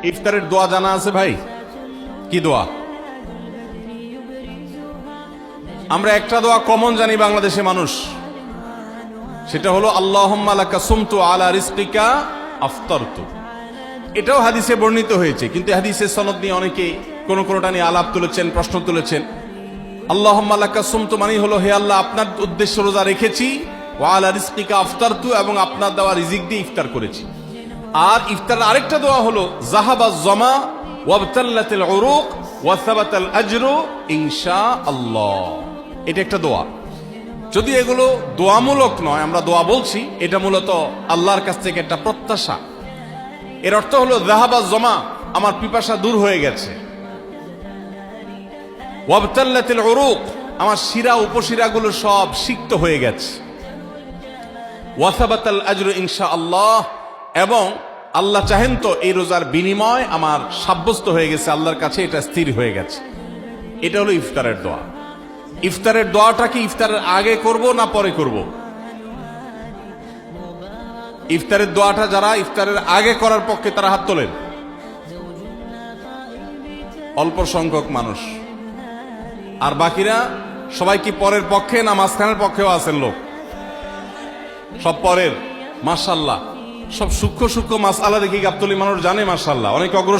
ইফতারের দোয়া জানা আছে ভাই? কি দোয়া? আমরা একটা দোয়া কমন জানি বাংলাদেশে মানুষ, সেটা হলো আল্লাহুম্মা লাকা সুমতু আলা রিজকিকা আফতারতু। এটাও হাদিসে বর্ণিত হয়েছে, কিন্তু হাদিসের সনদ নিয়ে অনেকে কোনটা নিয়ে আলাপ তুলেছেন, প্রশ্ন তুলেছেন। আল্লাহুম্মা লাকা সুমতু মানে হলো, হে আল্লাহ, আপনার উদ্দেশ্য রোজা রেখেছি, ওয়া আলা রিজকিকা আফতারতু, এবং আপনার দেওয়া রিজিক দিয়ে ইফতার করেছি। আর ইফতারের আরেকটা দোয়া হলো যাহাবাজ জামা ওয়াবতাল্লাতিল উরুক ওয়া সাবাতাল আজরু ইনশাআল্লাহ। এটা একটা দোয়া। যদি এগুলো দোয়ামূলক নয়, আমরা দোয়া বলছি, এটা মূলত আল্লাহর কাছ থেকে একটা প্রত্যাশা। এর অর্থ হলো যাহাবাজ জামা, আমার পিপাসা দূর হয়ে গেছে। ওয়াবতাল্লাতিল উরুক, আমার শিরা উপশিরাগুলো সব সিক্ত হয়ে গেছে। ওয়া সাবাতাল আজরু ইনশাআল্লাহ, এবং আল্লাহ চাহেন তো এই রোজার বিনিময় আমার সাব্যস্ত হয়ে গেছে আল্লাহর কাছে, এটা স্থির হয়ে গেছে। এটা হলো ইফতারের দোয়া। ইফতারের দোয়াটা কি ইফতারের আগে করব না পরে করব? ইফতারের দোয়াটা যারা ইফতারের আগে করার পক্ষে তারা হাত তোলেন। অল্প সংখ্যক মানুষ। আর বাকিরা সবাই কি পরের পক্ষে না মাঝখানের পক্ষেও আছেন লোক? সব পরের। মাশাআল্লাহ, সব সূক্ষ্ম সূক্ষ্ম মাসআলা দেখি গাবতলী মানুষ জানে, মাশাআল্লাহ, অনেক অগ্রসর।